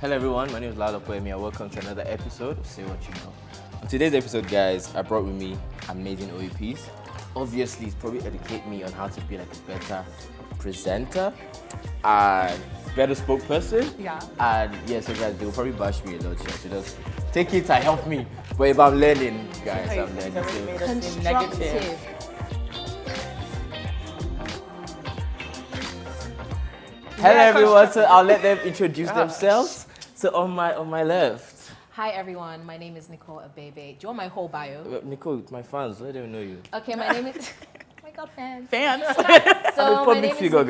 Hello everyone, my name is Lalo Poemi and welcome to another episode of Say What You Know. On today's episode, guys, I brought with me amazing OAPs. Obviously, it's probably educate me on how to be like a better presenter and better spokesperson. Yeah. And yeah, so guys, they'll probably bash me a lot, so just take it and help me. But if I'm learning, guys, I'm learning. So. Constructive. Hello everyone, so I'll let them introduce themselves. So on my left. Hi everyone, my name is Nicole Abebe. Do you want my whole bio? Nicole, my fans, let them know you. Okay, my name is... Oh my God, fans. Fans. So my name figure, is Nicole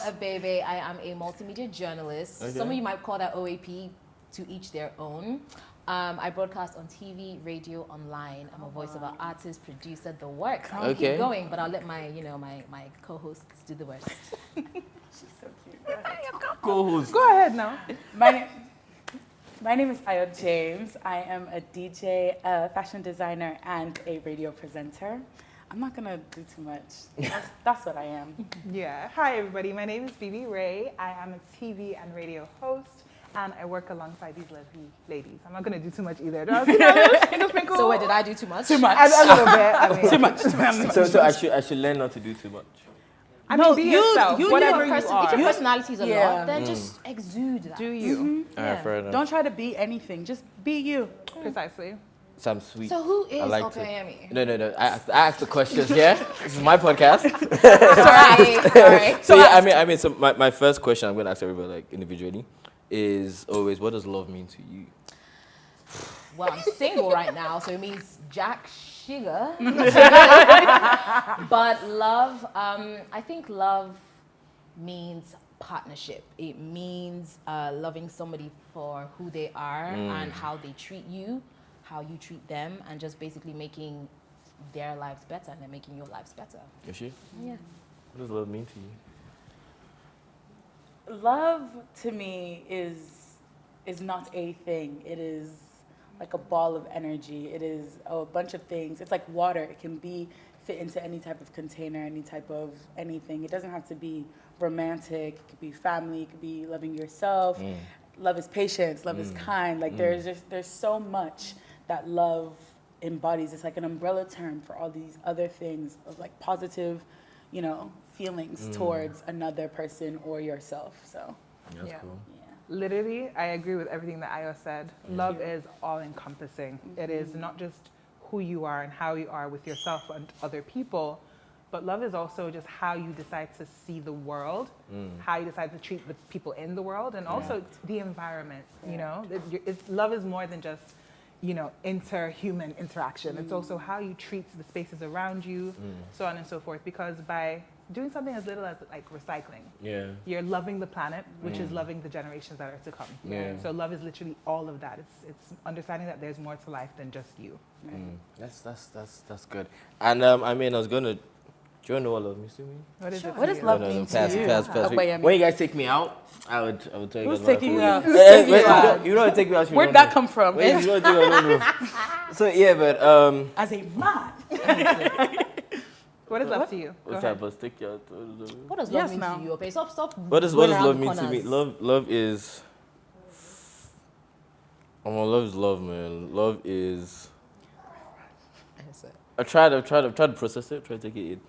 guys. Abebe. I am a multimedia journalist. Okay. Some of you might call that OAP, to each their own. I broadcast on TV, radio, online. I'm a voiceover artist, producer, the works. I'll Okay. keep going, but I'll let my co-hosts do the rest. She's so cute. Co-host. Go ahead now. My name is Ayod James. I am a DJ, a fashion designer, and a radio presenter. I'm not gonna do too much. That's what I am. Yeah. Hi, everybody. My name is Bibi Ray. I am a TV and radio host, and I work alongside these lovely ladies. I'm not going to do too much either. So wait, did I do too much? Too much. A little bit. I mean, Too much. So I should learn not to do too much. I mean, be yourself, you whatever do. you If are. your personality is a Yeah. lot, then just exude that. Do you. Alright, fair enough. Don't try to be anything. Just be you. Precisely. So I'm sweet. So who is I like OPME? No. I ask the questions, yeah? This is my podcast. Sorry. So yeah, I mean, so my first question I'm gonna ask everybody like individually is always, what does love mean to you? Well, I'm single right now, so it means Jack Sugar. But love, I think love means partnership. It means loving somebody for who they are and how they treat you, how you treat them, and just basically making their lives better and then making your lives better. Is she? Yeah. What does love mean to you? Love to me is not a thing. It is like a ball of energy. It is a bunch of things. It's like water. It can be fit into any type of container, any type of anything. It doesn't have to be romantic. It could be family. It could be loving yourself. Love is patience. Love is kind. Like there's so much that love embodies. It's like an umbrella term for all these other things of like positive, feelings towards another person or yourself. So That's Yeah. cool. Literally, I agree with everything that Ayo said. Love is all-encompassing. It is not just who you are and how you are with yourself and other people, but love is also just how you decide to see the world, how you decide to treat the people in the world, and also the environment. Love is more than just interhuman interaction. It's also how you treat the spaces around you, so on and so forth. Because by doing something as little as like recycling, you're loving the planet, which is loving the generations that are to come. Yeah. So love is literally all of that. It's understanding that there's more to life than just you. That's good. And I mean, I was gonna. Do you know what love means to me? What is it? what to does you? love No, mean pass. to you? When you guys take me out, I would tell you Who's guys what I taking feel. you out? You know what take me out. Where'd that come from? Wait, you know what take me out, no. So yeah, but As a man. What is love to you? Go what's ahead. that? But take you out. What does love Yes, mean now. to you? Okay, stop. What does going around love the mean to me? corners. Love is. Love is love, man. Love is. I tried to process it, try to take it in.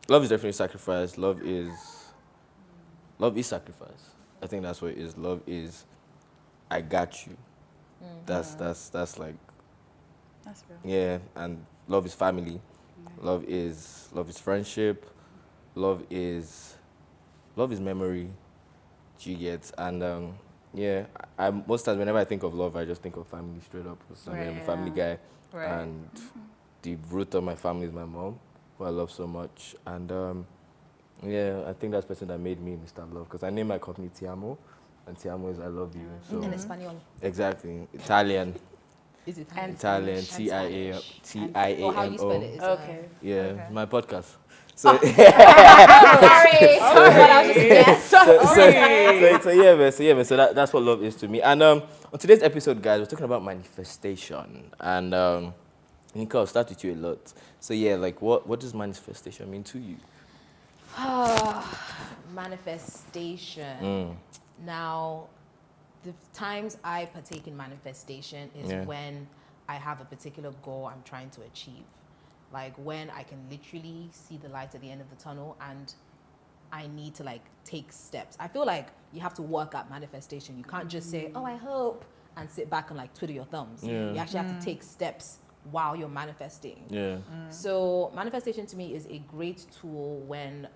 Love is definitely sacrifice. Love is sacrifice. I think that's what it is. Love is, I got you. That's like, That's real. yeah. And love is family. Love is friendship. Love is memory. Do you get? And yeah, I most times whenever I think of love, I just think of family straight up. 'Cause I'm a family guy, Right. and the root of my family is my mom, who I love so much. And yeah, I think that's the person that made me Mr. Love, because I named my company Tiamo, and Tiamo is I love you. So In Espanol. exactly, Italian, Is it? And Italian, Spanish. Or how you spell it Tiamo. is. Okay. Yeah, Okay. my podcast. So, Sorry. But I was just guessing. so yeah, man. So that's what love is to me. And on today's episode, guys, we're talking about manifestation. And Nika, I'll start with you a lot. So yeah, like what does manifestation mean to you? Manifestation. Now, the times I partake in manifestation is when I have a particular goal I'm trying to achieve. Like when I can literally see the light at the end of the tunnel and I need to like take steps. I feel like you have to work at manifestation. You can't just say, oh, I hope, and sit back and like twiddle your thumbs. Yeah. You actually have to take steps while you're manifesting. Yeah. So manifestation to me is a great tool when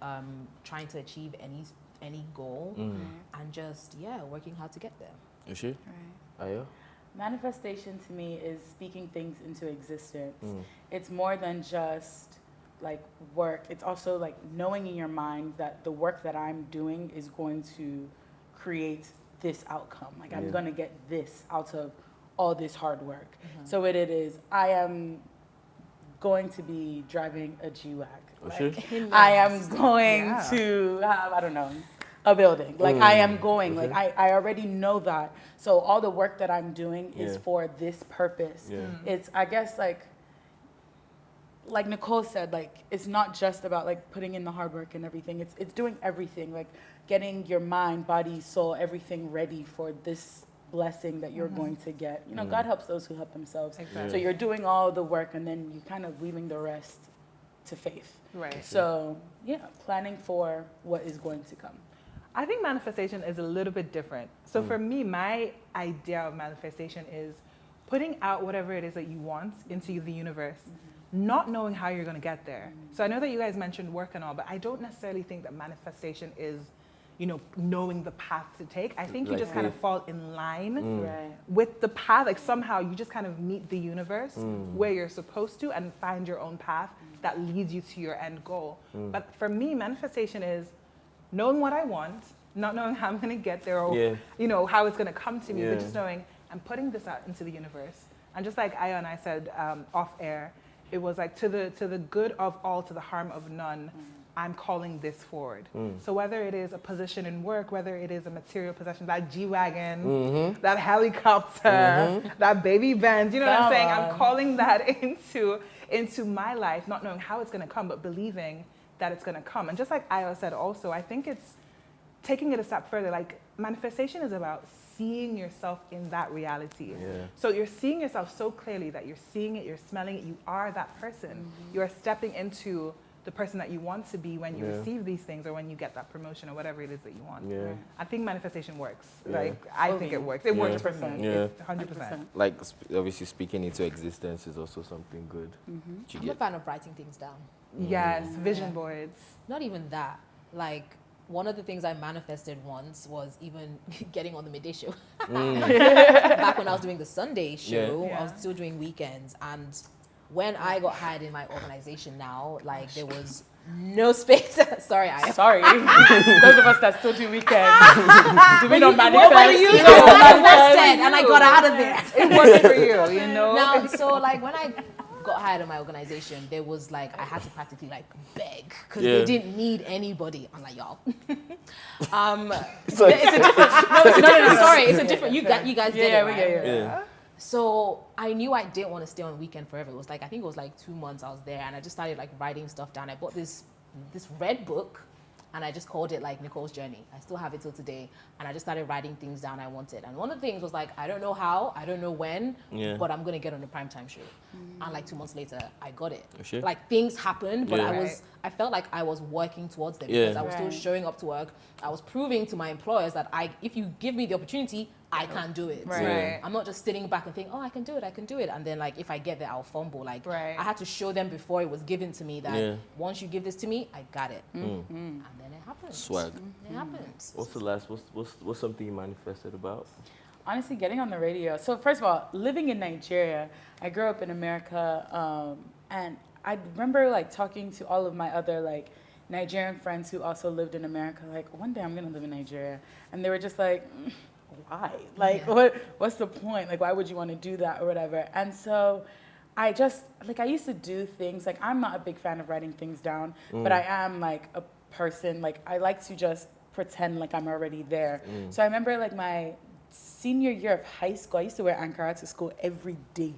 trying to achieve any goal and just working hard to get there. You see? Right. Ayo? Manifestation to me is speaking things into existence. It's more than just like work. It's also like knowing in your mind that the work that I'm doing is going to create this outcome. Like I'm going to get this out of all this hard work. So what it is, I am going to be driving a G-Wag. Like, I am going to have, I don't know, a building. Like I am going, like I already know that. So all the work that I'm doing is for this purpose. It's, I guess, like Nicole said, like it's not just about like putting in the hard work and everything. It's doing everything, like getting your mind, body, soul, everything ready for this blessing that you're going to get. You know, God helps those who help themselves. So you're doing all the work and then you kind of leaving the rest to faith. Right. So planning for what is going to come. I think manifestation is a little bit different. So for me, my idea of manifestation is putting out whatever it is that you want into the universe, not knowing how you're going to get there. So I know that you guys mentioned work and all, but I don't necessarily think that manifestation is, you know, knowing the path to take. I think you just kind of fall in line with the path. Like somehow you just kind of meet the universe where you're supposed to and find your own path that leads you to your end goal. But for me, manifestation is knowing what I want, not knowing how I'm going to get there or, you know, how it's going to come to me, but just knowing I'm putting this out into the universe. And just like Aya and I said off air, it was like to the good of all, to the harm of none, I'm calling this forward. So whether it is a position in work, whether it is a material possession, that G-Wagon, that helicopter, that baby Benz, you know what I'm saying? I'm calling that into my life, not knowing how it's going to come, but believing that it's going to come. And just like Io said also, I think it's taking it a step further. Like manifestation is about seeing yourself in that reality. So you're seeing yourself so clearly that you're seeing it, you're smelling it, you are that person. You're stepping into the person that you want to be when you receive these things or when you get that promotion or whatever it is that you want. I think manifestation works. Like I think it works. It works for me. It's 100%. Like obviously speaking into existence is also something good. I'm a fan of writing things down. Yes, vision boards. Not even that. Like one of the things I manifested once was even getting on the midday show. Back when I was doing the Sunday show, I was still doing weekends. And when I got hired in my organization now, like there was no space. Sorry, Sorry. Those of us that still do weekends. Do we not manifest? What you do? I manifested and I got out of there. It worked for you, you know? Now, so like when I got hired in my organization, there was like, I had to practically like beg because they didn't need anybody. I'm like, y'all. It's a different, sorry, it's a different, you guys did it, right? Yeah. So I knew I didn't want to stay on weekend forever. It was like, I think it was like 2 months I was there and I just started like writing stuff down. I bought this red book and I just called it like Nicole's Journey. I still have it till today. And I just started writing things down I wanted. And one of the things was like, I don't know how, I don't know when, but I'm going to get on a primetime show. And like 2 months later, I got it. Sure. Like things happened, but I felt like I was working towards them because I was still showing up to work. I was proving to my employers that if you give me the opportunity, I can do it. I'm not just sitting back and thinking, oh, I can do it. And then like, if I get there, I'll fumble. Like I had to show them before it was given to me that once you give this to me, I got it. And then it happens. Swag. It happens. What's the last, what's something you manifested about? Honestly, getting on the radio. So first of all, living in Nigeria, I grew up in America, and I remember like talking to all of my other like Nigerian friends who also lived in America, like one day I'm gonna live in Nigeria. And they were just like, why? Like, what's the point? Like, why would you want to do that or whatever? And so I just, like, I used to do things, like, I'm not a big fan of writing things down, but I am, like, a person, like, I like to just pretend like I'm already there. So I remember, like, my senior year of high school, I used to wear Ankara to school every day.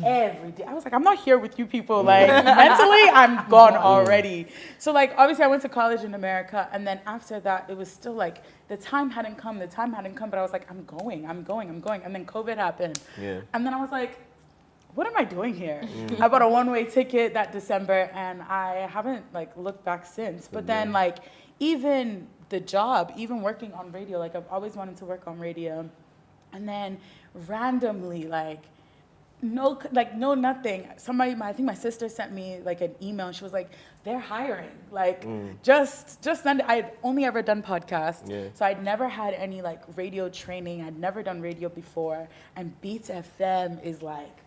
Every day. I was like, I'm not here with you people. Like, mentally, I'm gone already. So, like, obviously, I went to college in America. And then after that, it was still like, the time hadn't come. But I was like, I'm going. And then COVID happened. Yeah. And then I was like, what am I doing here? I bought a one-way ticket that December, and I haven't, like, looked back since. But then, like, even the job, even working on radio, like, I've always wanted to work on radio. And then randomly, like, no, nothing. Somebody, I think my sister sent me like an email, and she was like, they're hiring. Like, just send it. I had only ever done podcasts. Yeah. So I'd never had any like radio training. I'd never done radio before. And Beats FM is like,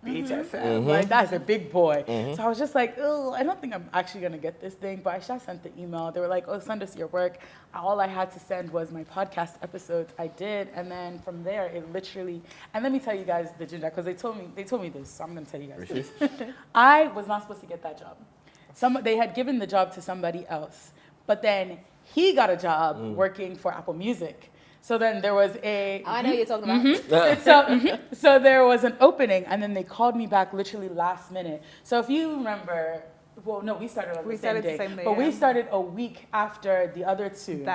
Beats FM. Like, that's a big boy. So I was just like, oh, I don't think I'm actually going to get this thing. But I just sent the email. They were like, oh, send us your work. All I had to send was my podcast episodes. I did. And then from there, it literally, and let me tell you guys the ginger, because they told me this. So I'm going to tell you guys this. I was not supposed to get that job. They had given the job to somebody else. But then he got a job working for Apple Music. So then there was I know you're talking about. So there was an opening, and then they called me back literally last minute. So if you remember, well, no, we started on the same day, but we started a week after the other two.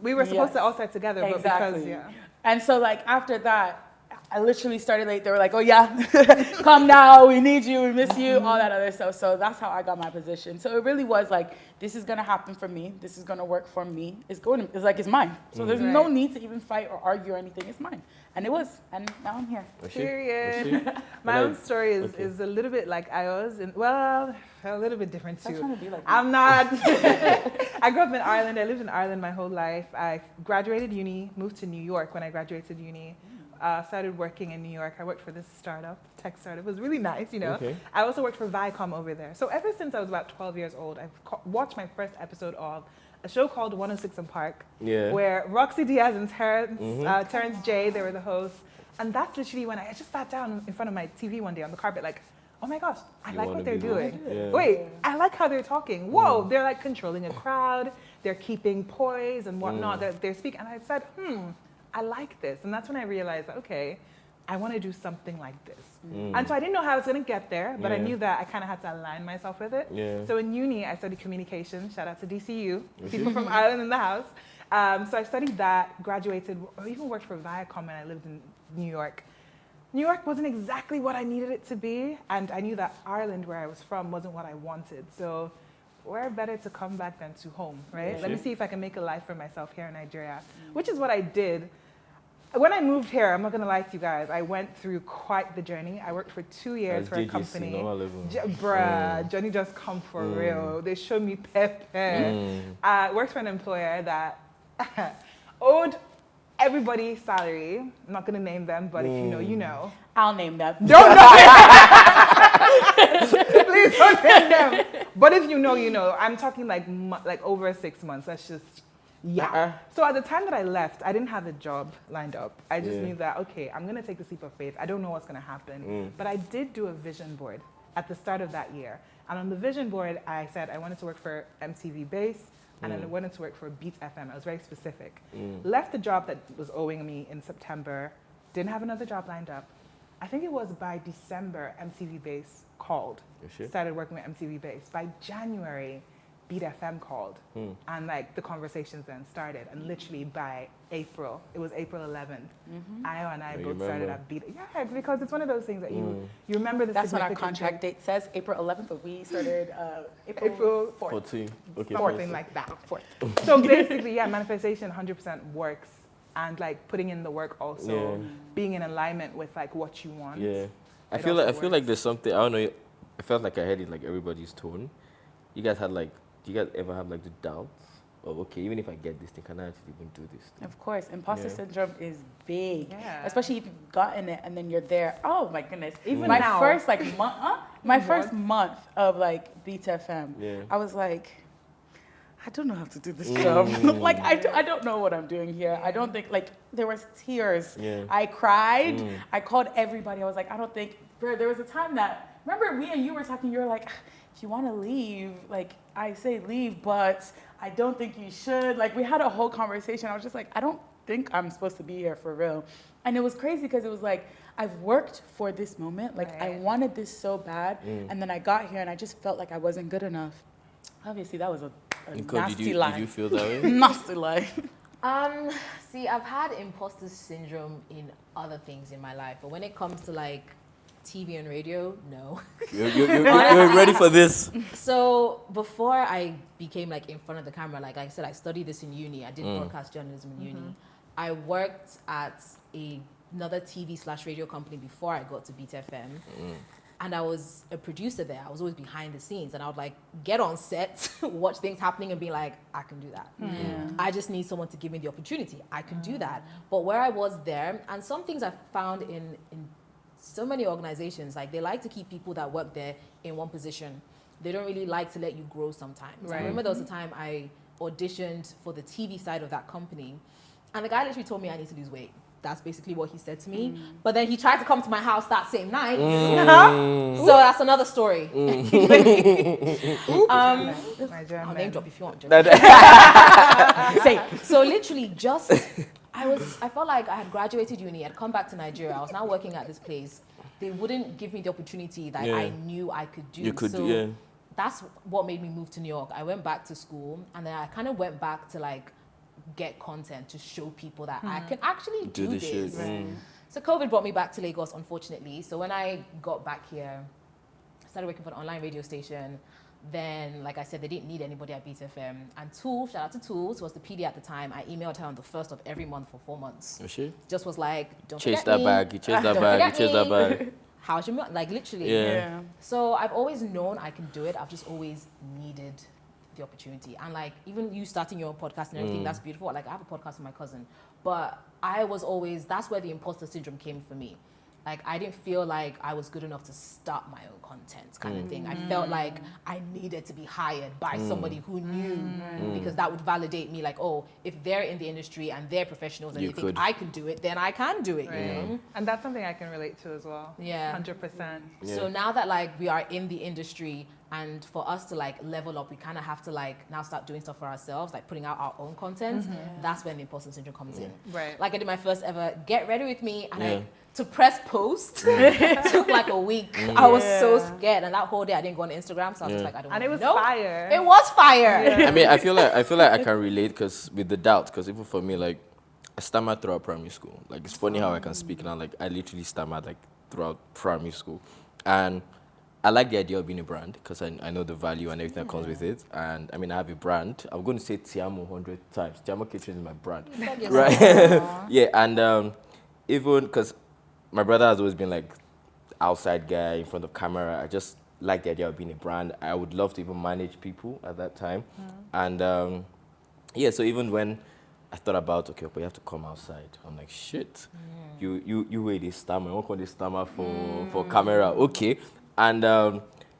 We were supposed to all start together, but exactly. because, And so like after that, I literally started late. They were like, oh yeah, come now, we need you, we miss you, all that other stuff. So that's how I got my position. So it really was like, this is gonna happen for me. This is gonna work for me. It's mine. So there's no need to even fight or argue or anything. It's mine. And it was. And now I'm here. Period. My own story is a little bit like Ayo's, and well, a little bit different too. I'm trying to be like I'm not. I grew up in Ireland. I lived in Ireland my whole life. I graduated uni, moved to New York when I graduated uni. Started working in New York. I worked for this tech startup. It was really nice, you know. Okay. I also worked for Viacom over there. So ever since I was about 12 years old, I've watched my first episode of a show called 106 and Park, where Roxy Diaz and Terrence J, they were the hosts. And that's literally when I just sat down in front of my TV one day on the carpet like, oh my gosh, I like what they're doing. Yeah. Wait, I like how they're talking. Whoa, they're like controlling a crowd. They're keeping poise and whatnot. They're speaking. And I said, I like this. And that's when I realized that, okay, I want to do something like this. And so I didn't know how I was going to get there, but I knew that I kind of had to align myself with it. Yeah. So in uni, I studied communication. Shout out to DCU, people from Ireland in the house. So I studied that, graduated, or even worked for Viacom when I lived in New York. New York wasn't exactly what I needed it to be, and I knew that Ireland, where I was from, wasn't what I wanted. So where better to come back than to home, right? Yeah. Let me see if I can make a life for myself here in Nigeria, which is what I did. When I moved here, I'm not going to lie to you guys, I went through quite the journey. I worked for 2 years for a company. Johnny just come for real. They showed me pepe. I worked for an employer that owed everybody salary. I'm not going to name them, but if you know, you know. I'll name them. Don't know. Please don't name them. But if you know, you know. I'm talking like over 6 months. That's just... Yeah. So at the time that I left, I didn't have a job lined up. I just knew that, okay, I'm going to take the leap of faith. I don't know what's going to happen. But I did do a vision board at the start of that year. And on the vision board, I said I wanted to work for MTV Base and I wanted to work for Beat FM. I was very specific. Left the job that was owing me in September. Didn't have another job lined up. I think it was by December, MTV Base called. Started working with MTV Base. By January, Beat FM called, and like the conversations then started, and literally by April, it was April 11th, Ayo and I both started at Beat. Yeah, because it's one of those things that you remember the That's what our significant contract date says, April 11th, but we started April 4th. 14. Okay. something like that. 4th. So basically, yeah, manifestation 100% works, and like putting in the work also, being in alignment with like what you want. Yeah, I It feel also like there's something, I don't know. I felt like I heard it like everybody's tone. You guys had like. Do you guys ever have like the doubts of, okay, even if I get this thing, can I actually even do this thing? Of course, imposter Yeah. syndrome is big, Yeah. especially if you've gotten it and then you're there. Oh my goodness! Even my now. first like first month of like Beat FM, Yeah. I was like, I don't know how to do this job. Like I don't know what I'm doing here. I don't think like there was tears. Yeah. I cried. I called everybody. I was like, I don't think. Bro, there was a time that remember me and you were talking. You were like, if you want to leave, like I say leave, but I don't think you should. Like we had a whole conversation. I was just like, I don't think I'm supposed to be here for real. And it was crazy because it was like, I've worked for this moment. Like, I Right. wanted this so bad. And then I got here and I just felt like I wasn't good enough. Obviously, that was a Nicole, nasty lie. did you feel that way? Nasty lie. Um, See, I've had imposter syndrome in other things in my life, but when it comes to like TV and radio, no. You're ready for this? So before I became like in front of the camera, like I said, I studied this in uni. I did broadcast journalism in uni. I worked at another TV/radio company before I got to Beat FM. And I was a producer there. I was always behind the scenes, and I would like get on set, watch things happening, and be like, I can do that. I just need someone to give me the opportunity. I can do that. But where I was there, and some things I found in so many organizations, like they like to keep people that work there in one position. They don't really like to let you grow sometimes. Right. I remember there was a time I auditioned for the TV side of that company, and the guy literally told me I need to lose weight. That's basically what he said to me. But then he tried to come to my house that same night. So that's another story. My I'll German. name drop if you want. Say, So literally just, I felt like I had graduated uni, I'd come back to Nigeria, I was now working at this place. They wouldn't give me the opportunity that I knew I could do. You could, so yeah. that's what made me move to New York. I went back to school, and then I kind of went back to like get content to show people that I can actually do this shit. this. So COVID brought me back to Lagos, unfortunately. So when I got back here, I started working for an online radio station. Then, like I said, they didn't need anybody at Beat FM. And Tool, shout out to Tools, was the PD at the time. I emailed her on the 1st of every month for 4 months. Oh, shit. Just was like, don't Chase forget that me. bag. You chase that Don't bag. You forget chase that me. bag. How's your like literally? Yeah. So I've always known I can do it. I've just always needed the opportunity. And like even you starting your own podcast and everything, that's beautiful. Like I have a podcast with my cousin, but I was always, that's where the imposter syndrome came for me. Like I didn't feel like I was good enough to start my own content kind of thing. I felt like I needed to be hired by somebody who knew because that would validate me like, oh, if they're in the industry and they're professionals and You they think could. I can do it, then I can do it, you Right. know? And that's something I can relate to as well. Yeah. 100%. So now that like we are in the industry, and for us to like level up, we kind of have to like now start doing stuff for ourselves, like putting out our own content. That's when the imposter syndrome comes in. Right. Like I did my first ever Get Ready With Me, and Yeah. to press post took like a week. I was so scared, and that whole day I didn't go on Instagram, so I was just like, I don't And know. it was fire. It was fire. I mean, I feel like I can relate because with the doubt, because even for me, like I stammered throughout primary school. Like it's funny how I can speak now. Like I literally stammered like throughout primary school, and I like the idea of being a brand because I know the value and everything that comes with it. And I mean, I have a brand. I'm going to say Tiamo 100 times. Tiamo Kitchen is my brand, right? Yeah, and even because my brother has always been like outside guy in front of camera. I just like the idea of being a brand. I would love to even manage people at that time. And yeah, so even when I thought about, okay, but you have to come outside. I'm like, shit, you wear this stammer. I won't call this stammer for camera. Okay. And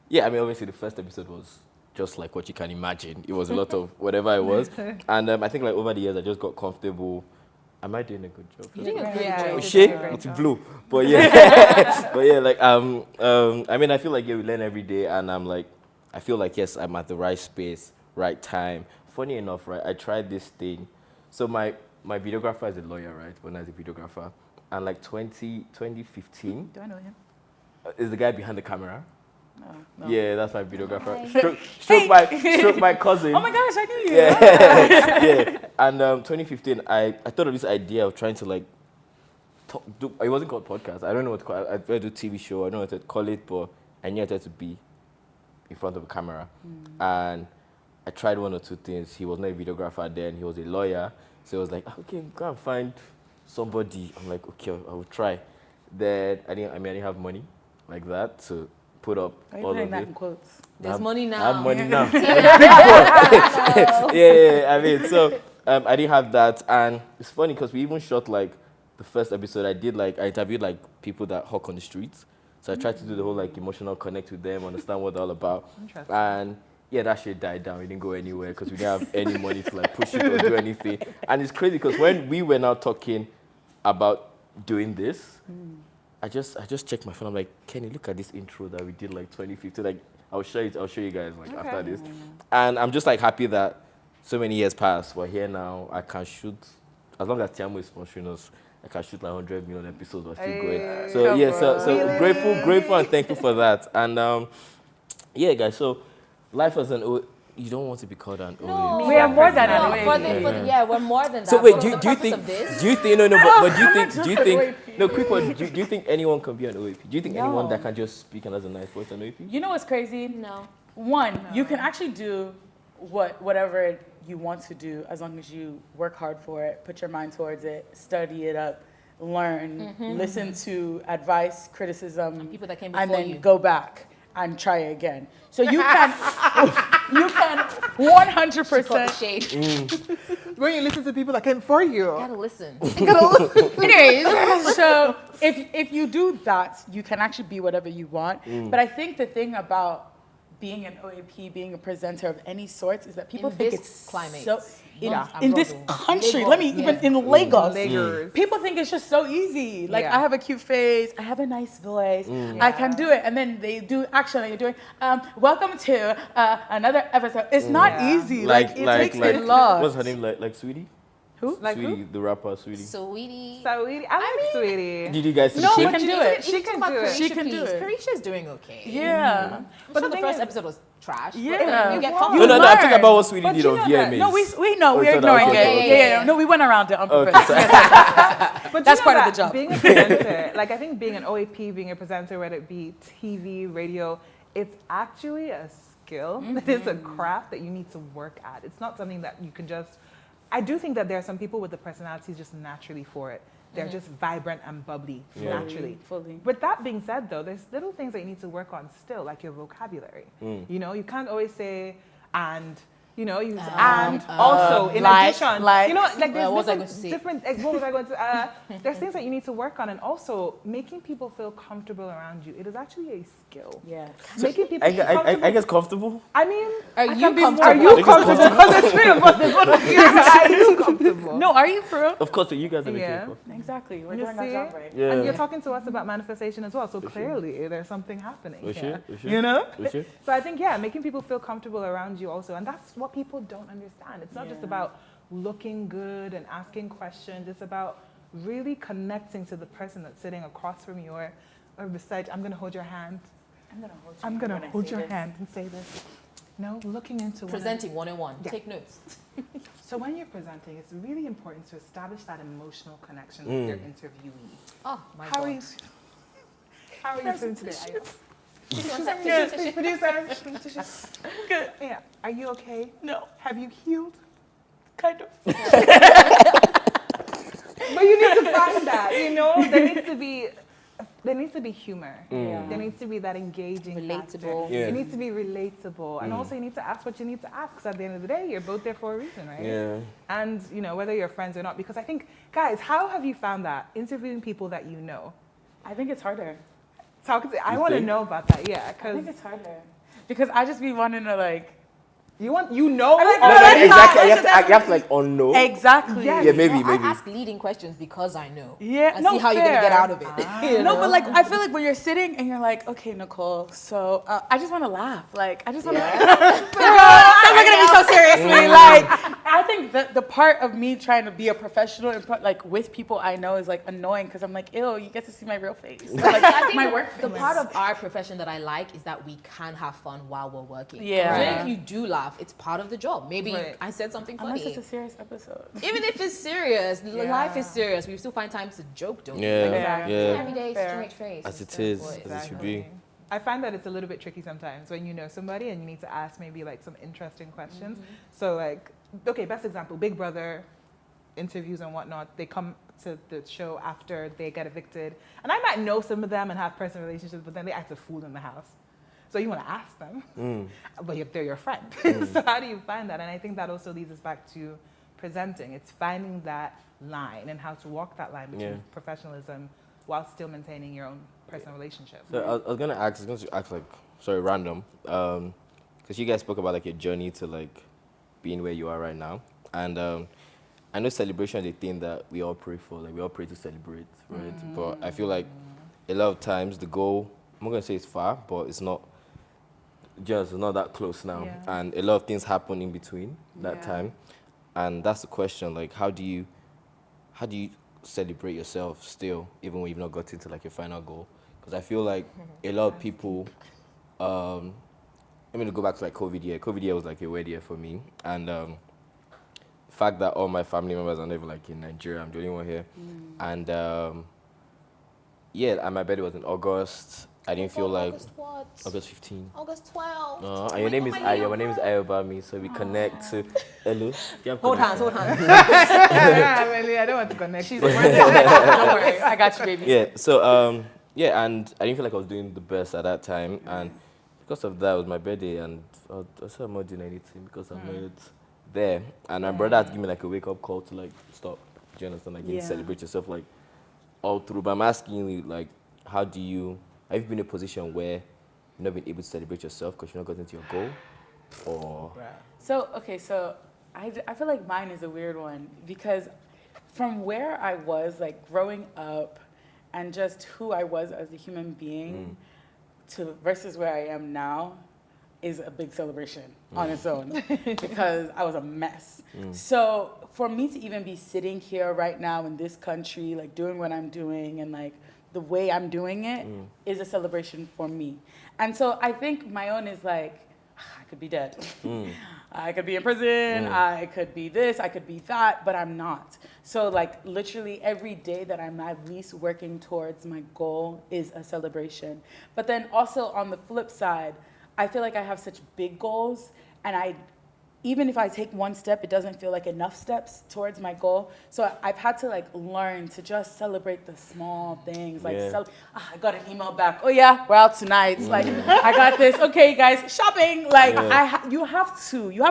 yeah, I mean, obviously the first episode was just like what you can imagine. It was a lot of whatever it was. And I think like over the years, I just got comfortable. Am I doing a good job? You did a great Yeah, job. you Oh did shit, a great it's job. blue. But yeah, but yeah, like I mean, I feel like yeah, we learn every day, and I'm like, I feel like yes, I'm at the right space, right time. Funny enough, right? I tried this thing. So my videographer is a lawyer, right? When I was a videographer, and like 2015 do I know him? is the guy behind the camera. No. Yeah, that's my videographer. Hi. Stroke my cousin. Oh my gosh, I knew you. Yeah, yeah. And 2015, I thought of this idea of trying to like it wasn't called podcast. I don't know what to call it. I do TV show. I don't know what to call it, but I knew I had to be in front of a camera. And I tried one or two things. He was not a videographer then. He was a lawyer. So I was like, okay, go and find somebody. I'm like, okay, I will try. Then I didn't have money like that to put up Why are you all putting of that it. in quotes? There's money I now. have money now. I'm big boy. yeah. I mean, so I didn't have that, and it's funny because we even shot like the first episode. I interviewed like people that hawk on the streets. So I tried to do the whole like emotional connect with them, understand what they're all about. Interesting. And yeah, that shit died down. We didn't go anywhere because we didn't have any money to like push it or do anything. And it's crazy because when we were now talking about doing this, I just checked my phone. I'm like, Kenny, look at this intro that we did like 2015. Like, I'll show you guys like after this. And I'm just like happy that so many years passed. We're here now. I can shoot as long as Tiamo is sponsoring us, I can shoot like 100 million episodes. We're still going. Hey, So yeah, so really? grateful and thankful for that. And yeah, guys. So life as an you don't want to be called an No, OAP. We are more than no, an for OAP. the, yeah, we're more than that. So wait, For do the you purpose think of this, do you think no quick one, do you think anyone can be an OAP? Do you think anyone No. that can just speak and has a nice voice an OAP? You know what's crazy? no. One, you can actually do whatever you want to do as long as you work hard for it, put your mind towards it, study it up, learn, listen to advice, criticism, And people that came and before then you. go back and try again. So you can, you can 100%. Caught the shade. When you listen to people that came for you. Gotta listen. Anyways, so if you do that, you can actually be whatever you want. But I think the thing about being an OAP, being a presenter of any sorts, is that people In think this it's climate, so not in this abroad. country. Lagos, Let me even yes. in Lagos. Lagos. People think it's just so easy. Like Yeah. I have a cute face, I have a nice voice, I can do it, and then they do action. And you're doing, welcome to another episode. It's not Yeah. easy. Like it takes a lot. What's her name? Like Sweetie? Who? Like Sweetie, who? the rapper Sweetie. Sweetie. Sweetie. I like Sweetie. Did you guys see No, the we clip? can do it. She can do it. She can do it. Carisha's doing okay. Yeah. I'm But sure the the thing first is- episode was trash. but Yeah. you get You No, comfortable. no, I'm thinking learn. about what Sweetie But did you on know VMAs. that- No, we know Oh, we're so that- ignoring okay, it. okay. Yeah. No, we went around it on Oh, purpose. okay, But That's you know part of that the job. Being a presenter, like I think being an OAP, being a presenter, whether it be TV, radio, it's actually a skill. It is a craft that you need to work at. It's not something that you can just. I do think that there are some people with the personalities just naturally for it. They're just vibrant and bubbly Yeah. naturally. Fully. With that being said, though, there's little things that you need to work on still, like your vocabulary. You know, you can't always say and. You know, you and also in like, addition, like. you know, like there's What was I going different, to say? different. Like, what was I going to? There's things that you need to work on, and also making people feel comfortable around you. It is actually a skill. Yeah. Making people feel I comfortable. guess comfortable. I mean, Are I you can be- comfortable? Are you I guess comfortable? comfortable. Because there's three of us. There's one of you. Are you comfortable? No, are you for real? Of course, you guys are Yeah. making it. Exactly. We're You doing our see? job right. Yeah. And you're talking to us about manifestation as well, so clearly there's something happening We here. should, we should. You know? We should. So I think, yeah, making people feel comfortable around you also. And that's what people don't understand. It's not just Yeah. about looking good and asking questions. It's about really connecting to the person that's sitting across from you or beside. I'm going to hold your hand. I'm gonna hold you. I'm going when to I hold say your this. hand and say this. No, looking into one Presenting one-on-one. Yeah. Take notes. So when you're presenting, it's really important to establish that emotional connection with your interviewee. Oh my How are god. you? How are you feeling today? Tissue. Producer. Good. Yeah. Are you okay? No, Have you healed? kind of. But you need to find that. You know, there needs to be humor. Yeah. There needs to be that engaging factor. Relatable. Yeah. It needs to be relatable, and also you need to ask what you need to ask. Because at the end of the day, you're both there for a reason, right? Yeah. And you know whether you're friends or not. Because I think, guys, how have you found that interviewing people that you know? I think it's harder. I You want to think? know about that. Yeah, I because think it's harder because I just be wanting to like. you know. like, No, Oh, no, that's exactly. not- You have to like unknow. Exactly. Yes. Yeah, maybe, Well, maybe. I ask leading questions because I know. Yeah, I no, see how you're gonna get fair. out of it. You No, know? but like I feel like when you're sitting and you're like, okay, Nicole, so I just want to laugh. Like I just want to. Stop looking at me so seriously. Like I think the part of me trying to be a professional and like with people I know is like annoying because I'm like, ew, you get to see my real face. Like I think my the, work. the face. part of our profession that I like is that we can have fun while we're working. Yeah. So Right. if you do laugh, it's part of the job. Maybe Right. I said something Unless funny. it's a serious episode. Even if it's serious, Yeah. life is serious. We still find time to joke, don't we? Yeah, Like, Exactly. yeah. every day, Fair. straight face. As and it stuff, is, but- as it should be. I find that it's a little bit tricky sometimes when you know somebody and you need to ask maybe like some interesting questions. So like, okay, best example, Big Brother interviews and whatnot. They come to the show after they get evicted, and I might know some of them and have personal relationships, but then they act a fool in the house. So you want to ask them, but they're your friend. So how do you find that? And I think that also leads us back to presenting. It's finding that line and how to walk that line between Yeah. professionalism while still maintaining your own personal relationship. So I was gonna ask like, sorry, random, because you guys spoke about like your journey to like being where you are right now, and I know celebration is a thing that we all pray for, like we all pray to celebrate, right? But I feel like a lot of times the goal, I'm not gonna say it's far, but it's not that close now, Yeah. and a lot of things happen in between that Yeah. time, and that's the question, like how do you how do you celebrate yourself still, even when you've not got into like your final goal? Because I feel like a lot of people, I'm gonna go back to like COVID year. COVID year was like a weird year for me, and the fact that all my family members are not even like in Nigeria, I'm the only one here, and yeah, and my birthday was in August. I didn't feel like August what? August 15. August 12th. And your name is Ayo. My name is Ayo Bami, so we connect. So, hello. Do you have Hold hands, connection? hold hands. Yeah, really, I don't want to connect. She's don't worry, I got you, baby. Yeah. So yeah, and I didn't feel like I was doing the best at that time, and because of that, it was my birthday, and I said I'm not doing anything because I'm not there. And my brother had to give me like a wake up call to like stop. Do you understand? Like you need to Yeah. celebrate yourself like all through. But I'm asking you like, how do you? Have you been in a position where you've not been able to celebrate yourself because you've not gotten to your goal, or? So, okay, so I feel like mine is a weird one because from where I was, like growing up and just who I was as a human being to versus where I am now is a big celebration on its own because I was a mess. So for me to even be sitting here right now in this country, like doing what I'm doing and like the way I'm doing it is a celebration for me. And so I think my own is like, I could be dead. I could be in prison. I could be this. I could be that, but I'm not. So like literally every day that I'm at least working towards my goal is a celebration. But then also on the flip side, I feel like I have such big goals and even if I take one step, it doesn't feel like enough steps towards my goal. So I've had to like learn to just celebrate the small things. Like, I got an email back. Oh yeah, we're out tonight. Like, I got this. Okay, guys, shopping. Like, you have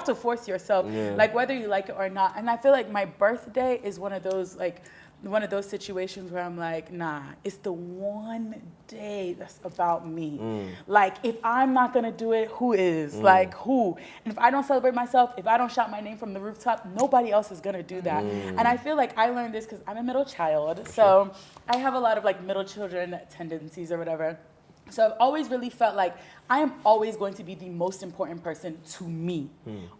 to force yourself. Like, whether you like it or not. And I feel like my birthday is one of those situations where I'm like, nah, it's the one day that's about me. Like, if I'm not gonna do it, who is? Like, who? And if I don't celebrate myself, if I don't shout my name from the rooftop, nobody else is gonna do that. And I feel like I learned this because I'm a middle child. So I have a lot of like middle children tendencies or whatever. So I've always really felt like I am always going to be the most important person to me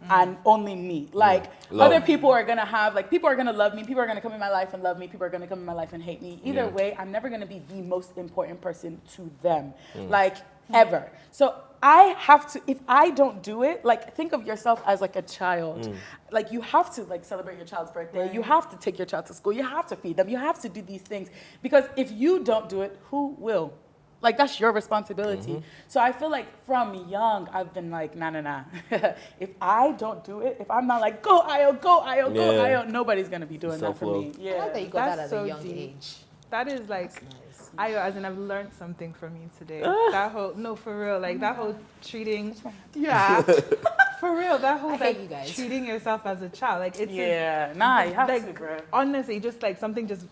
and only me. Like other people are gonna have, like people are gonna love me, people are gonna come in my life and love me, people are gonna come in my life and hate me. Either way, I'm never gonna be the most important person to them, like ever. So I have to, if I don't do it, like think of yourself as like a child. Like you have to like celebrate your child's birthday. You have to take your child to school. You have to feed them. You have to do these things because if you don't do it, who will? Like, that's your responsibility. So I feel like from young, I've been like, nah. If I don't do it, if I'm not like, go, Ayo, go, Ayo, go, Ayo, nobody's going to be doing that for me. I like that you got that That's at so a young deep. age. That is like, Nice. as in I've learned something from you today. That whole, no, for real, like that whole treating, for real, that whole I hate like you guys. treating yourself as a child, like it's Nah, you have like to, bro. honestly, just like something, just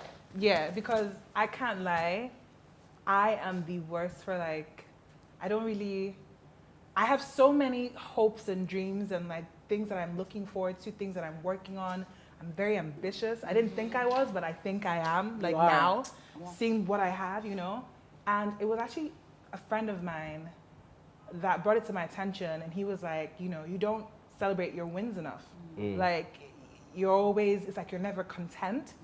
because I can't lie, I am the worst for like, I have so many hopes and dreams and like things that I'm looking forward to, things that I'm working on. I'm very ambitious. I didn't think I was, but I think I am, like now, seeing what I have, you know? And it was actually a friend of mine that brought it to my attention, and he was like, you know, you don't celebrate your wins enough. Like, it's like you're never content.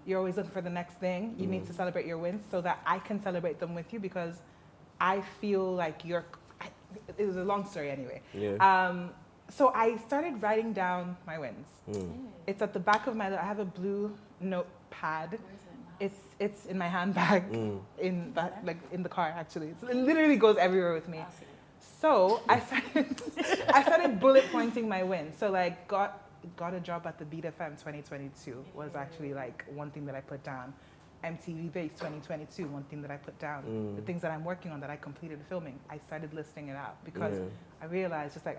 You're always looking for the next thing. You need to celebrate your wins so that I can celebrate them with you, because I feel like it was a long story anyway. So I started writing down my wins. It's at the back of I have a blue notepad. It's in my handbag, in the car actually. It literally goes everywhere with me. So I started bullet pointing my wins. So like got a job at the Beat FM 2022 was actually like one thing that I put down. MTV Base 2022, one thing that I put down. The things that I'm working on that I completed filming, I started listing it out because I realized just like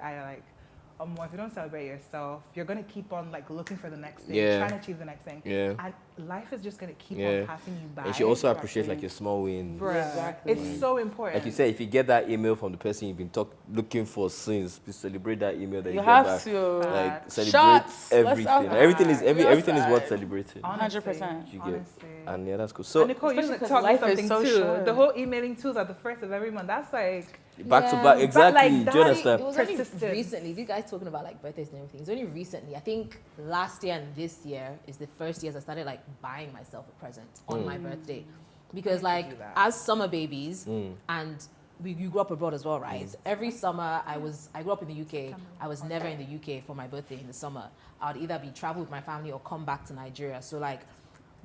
if you don't celebrate yourself, you're gonna keep on like looking for the next thing, trying to achieve the next thing, and life is just gonna keep on passing you by. And you also appreciate like your small wins. Exactly. It's so important. Like you said, if you get that email from the person you've been looking for since, please celebrate that email that you You get have back. to. Like celebrate Shots. everything. Let's Everything is worth celebrating. 100%. You get. Honestly. And yeah, that's cool. So Nicole, you Especially should 'cause talk me life is something so too. short. The whole emailing tools at the first of every month. That's like back to back, exactly. like Do you that- understand? It was only Persistence. recently, these guys talking about like birthdays and everything. It's only recently. I think last year and this year is the first years I started like buying myself a present on my birthday. Because do like that. as summer babies and you grew up abroad as well, right? Every summer I grew up in the UK. I was never in the UK for my birthday in the summer. I would either be travel with my family or come back to Nigeria. So like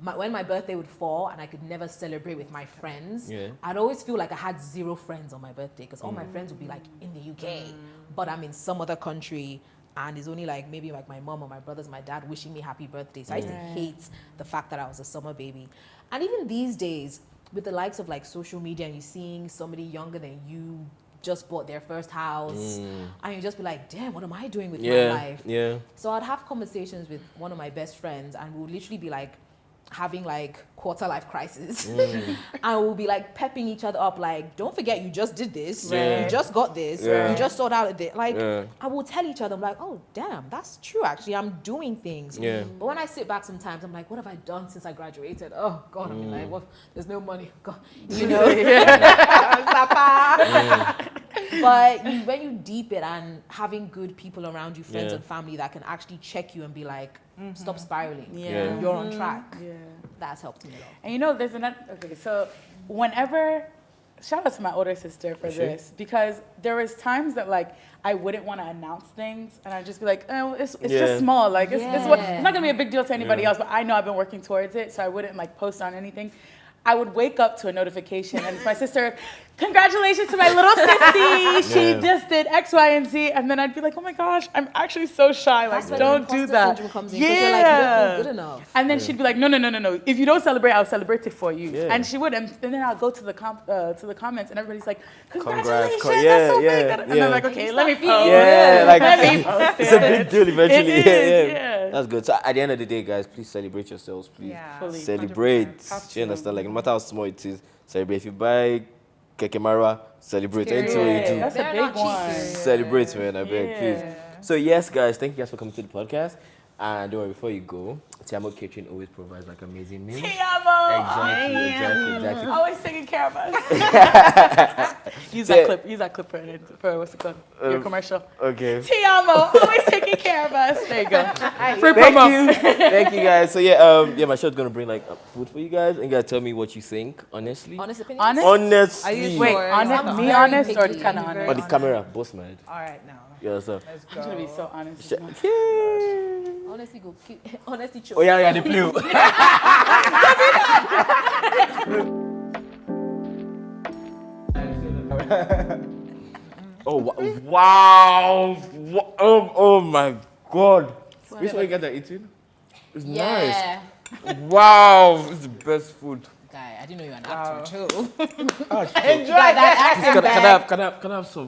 when my birthday would fall and I could never celebrate with my friends, I'd always feel like I had zero friends on my birthday because all my friends would be like in the UK, but I'm in some other country and it's only like maybe like my mom or my brothers, my dad wishing me happy birthday. So I used to hate the fact that I was a summer baby. And even these days, with the likes of like social media and you seeing somebody younger than you just bought their first house and you just be like, damn, what am I doing with my life? So I'd have conversations with one of my best friends and we would literally be like having like quarter life crisis and we'll be like pepping each other up like, don't forget you just did this, you just got this, you just sorted out this. Like I will tell each other, I'm like, oh damn, that's true actually, I'm doing things. But when I sit back sometimes I'm like, what have I done since I graduated? Oh god, I'm like, what? There's no money, god, you know. But when you deep it and having good people around you, friends and family that can actually check you and be like, stop spiraling, you're on track, that's helped me a lot. And you know, there's another, okay, so whenever, shout out to my older sister for this, because there was times that like, I wouldn't want to announce things and I'd just be like, oh, it's just small, like it's not gonna be a big deal to anybody else, but I know I've been working towards it, so I wouldn't like post on anything. I would wake up to a notification and it's my sister, congratulations to my little sissy, she just did X, Y, and Z, and then I'd be like, oh my gosh, I'm actually so shy, like don't do that. Comes in, you're like, you don't feel good enough. And then she'd be like, no, if you don't celebrate, I'll celebrate it for you. And she would, and then I'll go to the comments and everybody's like, congratulations, that's so big. And I'm like, okay, let me post. Let me post it. It's a big deal eventually. It is. That's good. So at the end of the day, guys, please celebrate yourselves, please. Fully. Celebrate. 100%. Do you understand? Like no matter how small it is, celebrate. If you buy Kekemara, celebrate. Anything you do, That's a big one. celebrate, man. I beg, please. So yes, guys, thank you guys for coming to the podcast. And don't worry, before you go, Tiamo Kitchen always provides like amazing meals. Exactly. Always taking care of us. Use that clip for what's it called? Your commercial. Okay. Tiamo, always taking care of us. There you go. Free Thank promo. you. Thank you guys. So yeah, my show's gonna bring like food for you guys, and you guys tell me what you think, honestly. Honest opinion? Honest? Are you Honestly. Wait, sure? honest, me very honest or picky. kind of Very honest? On the camera, boss man. All right, now. You understand? Let's I'm gonna be go. so honest. Honestly, go cute. Honestly, Oh yeah, the blue. Wow! Oh my God! Which one you guys are eating? It's yeah. nice. Wow! It's the best food. Guy, I didn't know you were an actor too. Enjoy that Can I have some?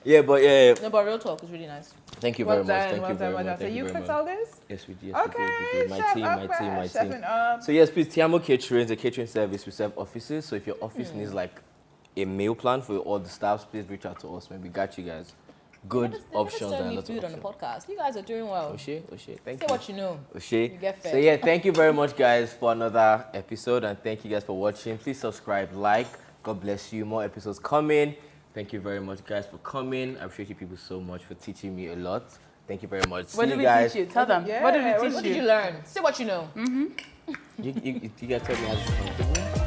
Yeah, but yeah. No, but real talk is really nice. Thank you very much. Thank you Well very done. much. So Thank you very cooked much. all this? Yes, we did. Okay, We did. My chef team. chefing up. So yes, please, Tiamo Catering is a catering service. We serve offices. So if your office needs like a meal plan for all the staffs, please reach out to us, man. We got you guys. Good options Serve and me lots of food on the options. podcast. You guys are doing well. Thank Say you. what you know. Oshe. You get fed. So yeah, thank you very much, guys, for another episode, and thank you guys for watching. Please subscribe, like. God bless you. More episodes coming. Thank you very much, guys, for coming. I appreciate you people so much for teaching me a lot. Thank you very much. What See did we guys. teach you? Tell them. Yeah, What did we What teach did you you? learn? Say what you know. You guys tell me how to